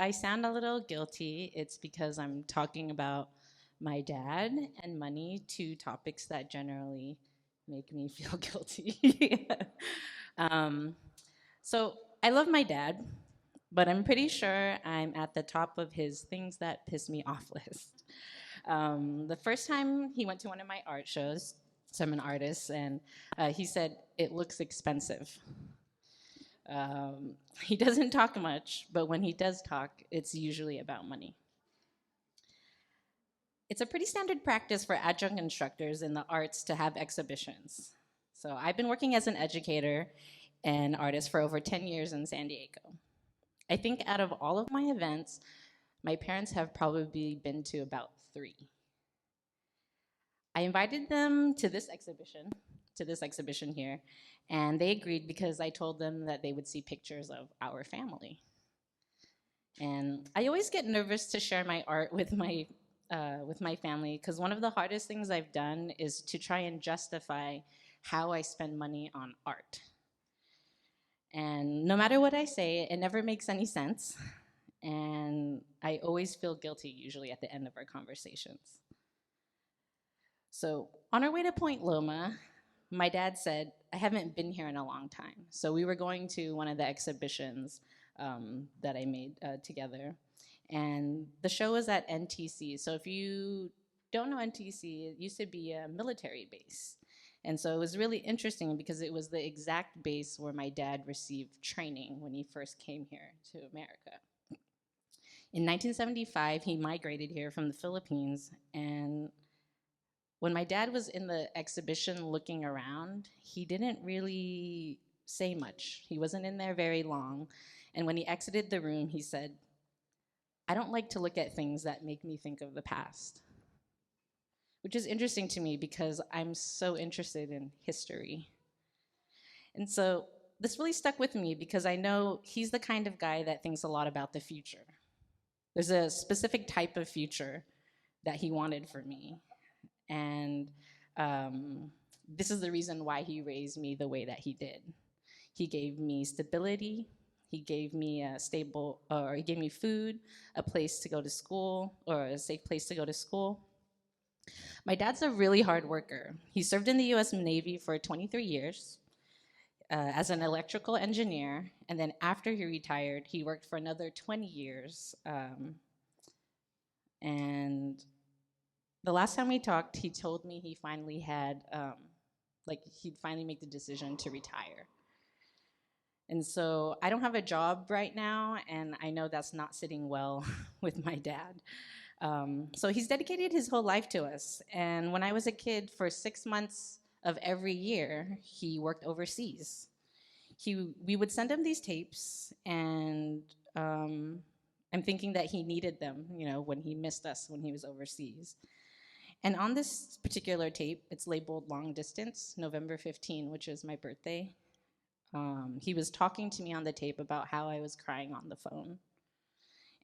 I sound a little guilty, it's because I'm talking about my dad and money, two topics that generally make me feel guilty. um, so I love my dad, but I'm pretty sure I'm at the top of his things that piss me off list. The first time he went to one of my art shows, so I'm an artist, and he said, "It looks expensive." He doesn't talk much, but when he does talk, it's usually about money. It's a pretty standard practice for adjunct instructors in the arts to have exhibitions. So I've been working as an educator and artist for over 10 years in San Diego. I think out of all of my events, my parents have probably been to about three. I invited them to this exhibition here, and they agreed because I told them that they would see pictures of our family. And I always get nervous to share my art with my family because one of the hardest things I've done is to try and justify how I spend money on art. And no matter what I say, it never makes any sense. And I always feel guilty usually at the end of our conversations. So on our way to Point Loma, my dad said, I haven't been here in a long time. So we were going to one of the exhibitions that I made together. And the show was at NTC. So if you don't know NTC, it used to be a military base. And so it was really interesting because it was the exact base where my dad received training when he first came here to America. In 1975, he migrated here from the Philippines, and when my dad was in the exhibition looking around, he didn't really say much. He wasn't in there very long. And when he exited the room, he said, I don't like to look at things that make me think of the past. Which is interesting to me because I'm so interested in history. And so this really stuck with me because I know he's the kind of guy that thinks a lot about the future. There's a specific type of future that he wanted for me. And this is the reason why he raised me the way that he did. He gave me stability. He gave me a stable, or he gave me food, a place to go to school, or a safe place to go to school. My dad's a really hard worker. He served in the US Navy for 23 years as an electrical engineer, and then after he retired, he worked for another 20 years. And the last time we talked, he told me he finally had, he'd finally make the decision to retire. And so I don't have a job right now, and I know that's not sitting well with my dad. So he's dedicated his whole life to us. And when I was a kid, for 6 months of every year, he worked overseas. We would send him these tapes, and I'm thinking that he needed them, when he missed us when he was overseas. And on this particular tape, it's labeled Long Distance, November 15, which is my birthday. He was talking to me on the tape about how I was crying on the phone.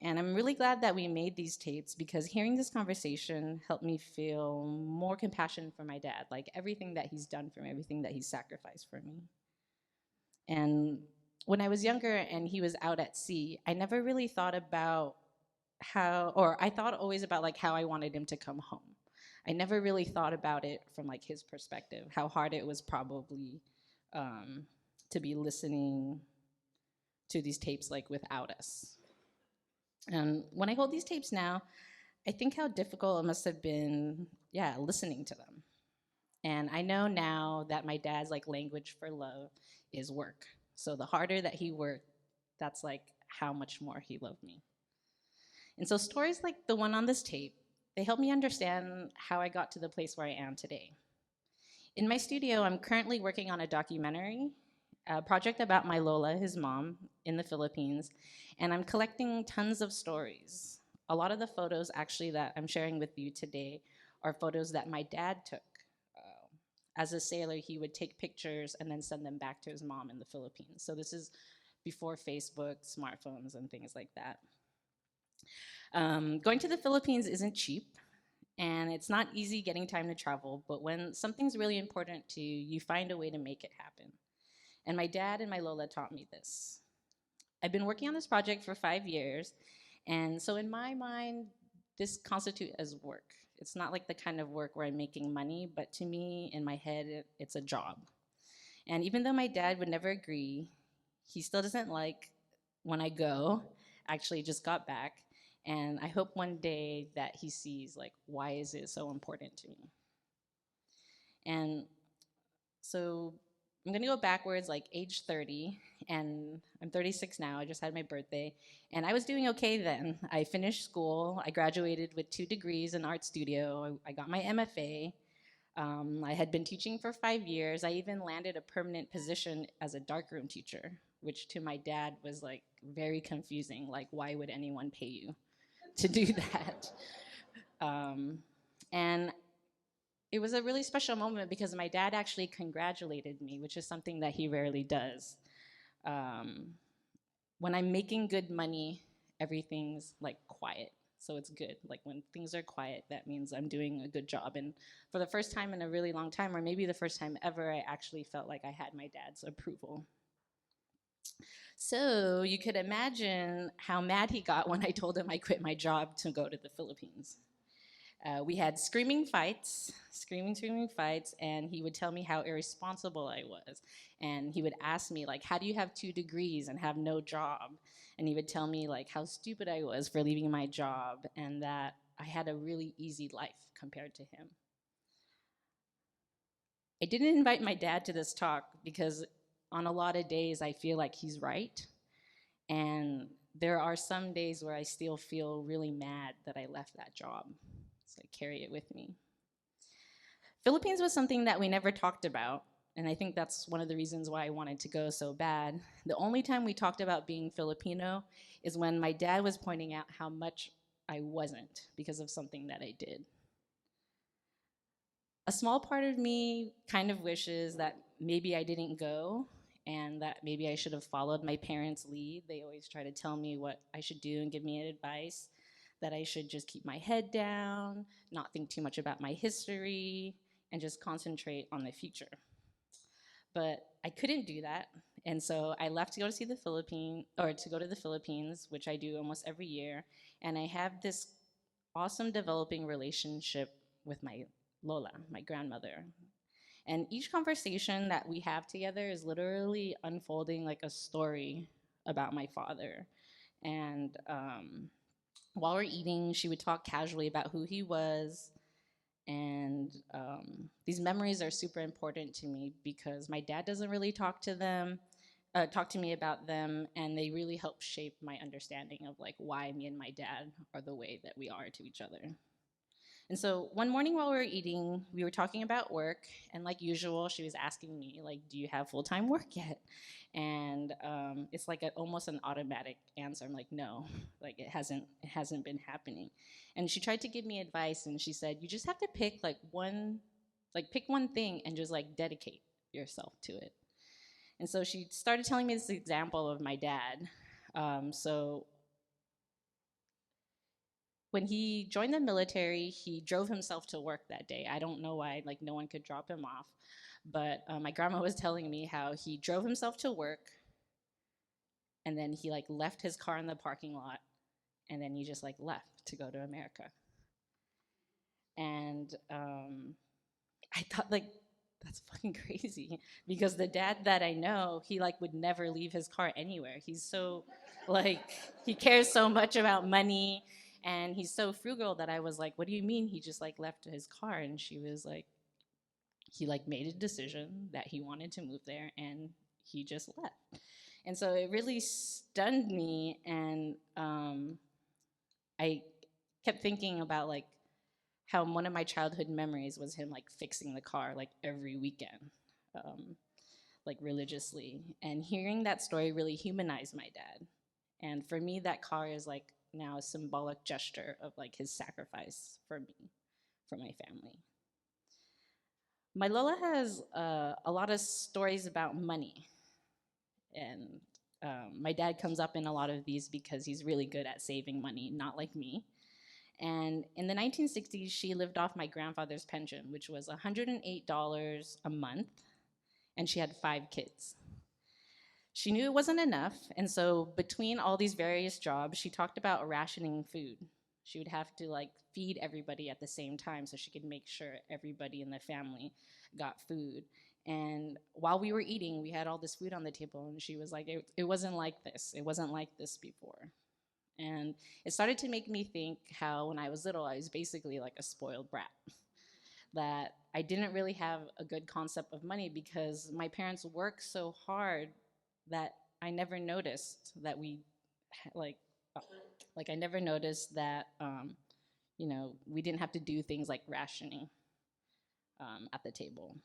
And I'm really glad that we made these tapes because hearing this conversation helped me feel more compassion for my dad, like everything that he's done for me, everything that he's sacrificed for me. And when I was younger and he was out at sea, I never really thought about I thought always about like how I wanted him to come home. I never really thought about it from like his perspective, how hard it was probably to be listening to these tapes like without us. And when I hold these tapes now, I think how difficult it must have been, listening to them. And I know now that my dad's like language for love is work. So the harder that he worked, that's like how much more he loved me. And so stories like the one on this tape, they help me understand how I got to the place where I am today. In my studio, I'm currently working on a documentary, a project about my Lola, his mom, in the Philippines, and I'm collecting tons of stories. A lot of the photos actually that I'm sharing with you today are photos that my dad took. As a sailor, he would take pictures and then send them back to his mom in the Philippines. So this is before Facebook, smartphones, and things like that. Going to the Philippines isn't cheap, and it's not easy getting time to travel, but when something's really important to you, you find a way to make it happen. And my dad and my Lola taught me this. I've been working on this project for 5 years, And so in my mind, this constitutes as work. It's not like the kind of work where I'm making money, but to me, in my head, it's a job. And even though my dad would never agree, he still doesn't like when I go. Actually, just got back. And I hope one day that he sees, like, why is it so important to me? And so I'm gonna go backwards, like age 30, and I'm 36 now. I just had my birthday, and I was doing okay then. I finished school. I graduated with 2 degrees in art studio. I got my MFA. I had been teaching for 5 years. I even landed a permanent position as a darkroom teacher, which to my dad was like very confusing. Like, why would anyone pay you to do that? And it was a really special moment because my dad actually congratulated me, which is something that he rarely does. When I'm making good money, everything's like quiet. So it's good. Like when things are quiet, that means I'm doing a good job. And for the first time in a really long time, or maybe the first time ever, I actually felt like I had my dad's approval. So you could imagine how mad he got when I told him I quit my job to go to the Philippines. We had screaming fights, screaming fights, and he would tell me how irresponsible I was. And he would ask me, like, how do you have 2 degrees and have no job? And he would tell me, like, how stupid I was for leaving my job and that I had a really easy life compared to him. I didn't invite my dad to this talk because on a lot of days I feel like he's right. And there are some days where I still feel really mad that I left that job. So I carry it with me. Philippines was something that we never talked about, and I think that's one of the reasons why I wanted to go so bad. The only time we talked about being Filipino is when my dad was pointing out how much I wasn't because of something that I did. A small part of me kind of wishes that maybe I didn't go and that maybe I should have followed my parents' lead. They always try to tell me what I should do and give me advice, that I should just keep my head down, not think too much about my history, and just concentrate on the future. But I couldn't do that, and so I left to go to see the Philippines, or to go to the Philippines, which I do almost every year, and I have this awesome developing relationship with my Lola, my grandmother. And each conversation that we have together is literally unfolding like a story about my father. And while we're eating, she would talk casually about who he was. And these memories are super important to me because my dad doesn't really talk to me about them, and they really help shape my understanding of like why me and my dad are the way that we are to each other. And so one morning while we were eating, we were talking about work, and like usual, she was asking me, like, do you have full-time work yet? And it's like almost an automatic answer. I'm like, no, like it hasn't been happening. And she tried to give me advice, and she said, you just have to pick pick one thing and just like dedicate yourself to it. And so she started telling me this example of my dad. So when he joined the military, he drove himself to work that day. I don't know why, like no one could drop him off. But my grandma was telling me how he drove himself to work, and then he like left his car in the parking lot, and then he just like left to go to America. And I thought like, that's fucking crazy because the dad that I know, he like would never leave his car anywhere. He's so like, he cares so much about money. And he's so frugal that I was like, what do you mean he just like left his car? And she was like, he like made a decision that he wanted to move there and he just left. And so it really stunned me, and I kept thinking about like how one of my childhood memories was him like fixing the car like every weekend, like religiously. And hearing that story really humanized my dad. And for me, that car is like now a symbolic gesture of like his sacrifice for me, for my family. My Lola has a lot of stories about money, and my dad comes up in a lot of these because he's really good at saving money, not like me. And in the 1960s, she lived off my grandfather's pension, which was $108 a month, and she had 5 kids. She knew it wasn't enough, and so between all these various jobs, she talked about rationing food. She would have to like feed everybody at the same time so she could make sure everybody in the family got food. And while we were eating, we had all this food on the table, and she was like, it wasn't like this. It wasn't like this before. And it started to make me think how when I was little, I was basically like a spoiled brat. That I didn't really have a good concept of money because my parents worked so hard that I never noticed that like I never noticed that we didn't have to do things like rationing at the table.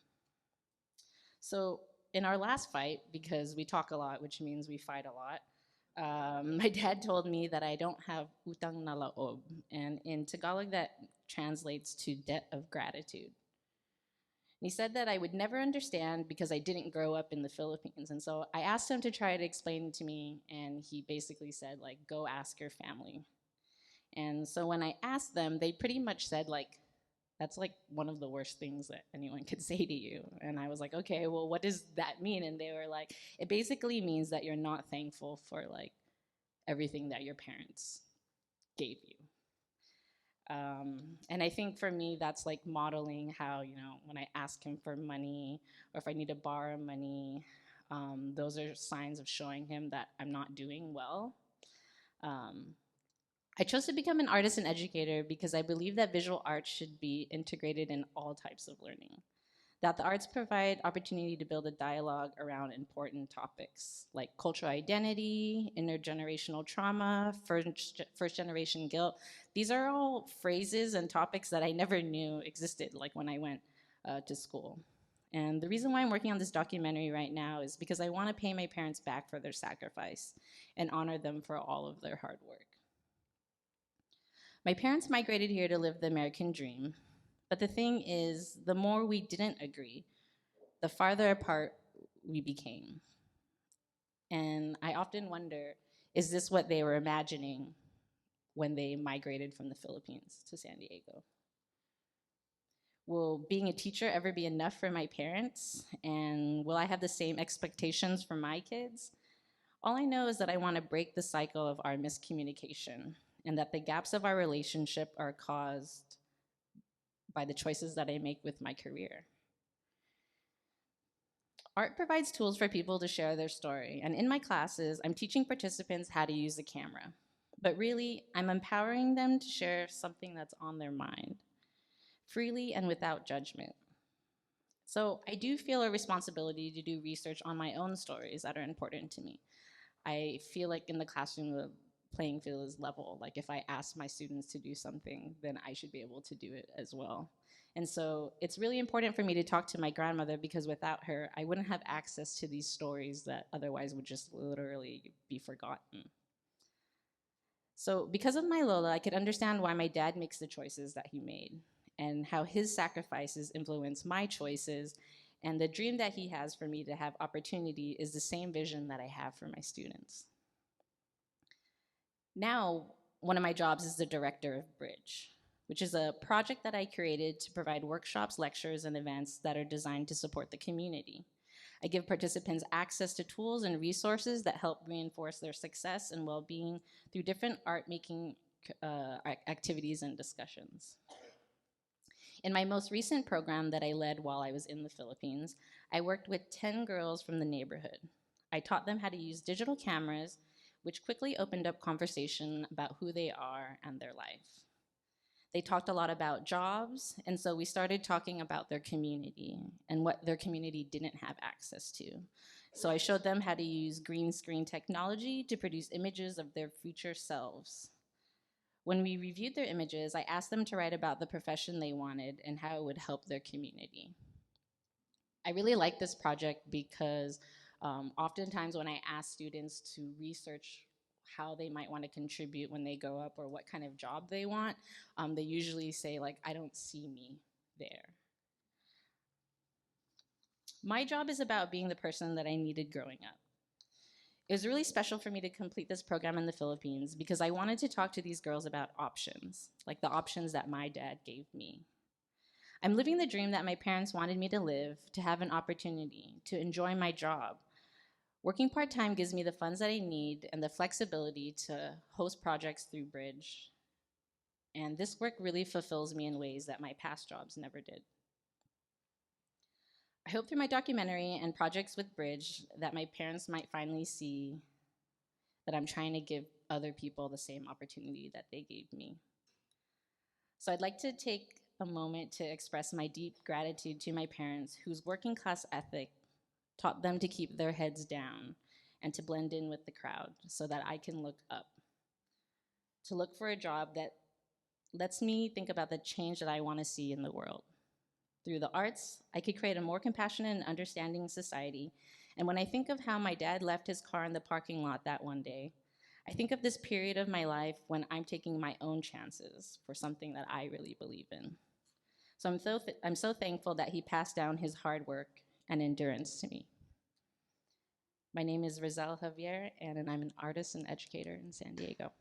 So in our last fight, because we talk a lot, which means we fight a lot, my dad told me that I don't have utang na loob, and in Tagalog that translates to debt of gratitude. And he said that I would never understand because I didn't grow up in the Philippines. And so I asked him to try to explain it to me, and he basically said, like, go ask your family. And so when I asked them, they pretty much said, like, that's like one of the worst things that anyone could say to you. And I was like, okay, well, what does that mean? And they were like, it basically means that you're not thankful for like everything that your parents gave you. And I think for me, that's like modeling how, when I ask him for money or if I need to borrow money, those are signs of showing him that I'm not doing well. I chose to become an artist and educator because I believe that visual arts should be integrated in all types of learning. That the arts provide opportunity to build a dialogue around important topics like cultural identity, intergenerational trauma, first generation guilt. These are all phrases and topics that I never knew existed, like when I went to school. And the reason why I'm working on this documentary right now is because I want to pay my parents back for their sacrifice and honor them for all of their hard work. My parents migrated here to live the American dream, but the thing is, the more we didn't agree, the farther apart we became. And I often wonder, is this what they were imagining when they migrated from the Philippines to San Diego? Will being a teacher ever be enough for my parents? And will I have the same expectations for my kids? All I know is that I want to break the cycle of our miscommunication and that the gaps of our relationship are caused by the choices that I make with my career. Art provides tools for people to share their story, and in my classes, I'm teaching participants how to use the camera. But really, I'm empowering them to share something that's on their mind, freely and without judgment. So I do feel a responsibility to do research on my own stories that are important to me. I feel like in the classroom, the playing field is level. Like if I ask my students to do something, then I should be able to do it as well. And so it's really important for me to talk to my grandmother because without her, I wouldn't have access to these stories that otherwise would just literally be forgotten. So because of my Lola, I could understand why my dad makes the choices that he made and how his sacrifices influence my choices, and the dream that he has for me to have opportunity is the same vision that I have for my students. Now, one of my jobs is the director of Bridge, which is a project that I created to provide workshops, lectures, and events that are designed to support the community. I give participants access to tools and resources that help reinforce their success and well-being through different art-making activities and discussions. In my most recent program that I led while I was in the Philippines, I worked with 10 girls from the neighborhood. I taught them how to use digital cameras, which quickly opened up conversation about who they are and their life. They talked a lot about jobs, and so we started talking about their community and what their community didn't have access to. So I showed them how to use green screen technology to produce images of their future selves. When we reviewed their images, I asked them to write about the profession they wanted and how it would help their community. I really like this project because oftentimes when I ask students to research how they might want to contribute when they grow up or what kind of job they want, they usually say like, I don't see me there. My job is about being the person that I needed growing up. It was really special for me to complete this program in the Philippines because I wanted to talk to these girls about options, like the options that my dad gave me. I'm living the dream that my parents wanted me to live, to have an opportunity, to enjoy my job. Working part-time gives me the funds that I need and the flexibility to host projects through Bridge. And this work really fulfills me in ways that my past jobs never did. I hope through my documentary and projects with Bridge that my parents might finally see that I'm trying to give other people the same opportunity that they gave me. So I'd like to take a moment to express my deep gratitude to my parents whose working class ethic taught them to keep their heads down and to blend in with the crowd so that I can look up, to look for a job that lets me think about the change that I want to see in the world. Through the arts, I could create a more compassionate and understanding society. And when I think of how my dad left his car in the parking lot that one day, I think of this period of my life when I'm taking my own chances for something that I really believe in. So I'm so thankful that he passed down his hard work and endurance to me. My name is Rizzhel Javier, and I'm an artist and educator in San Diego.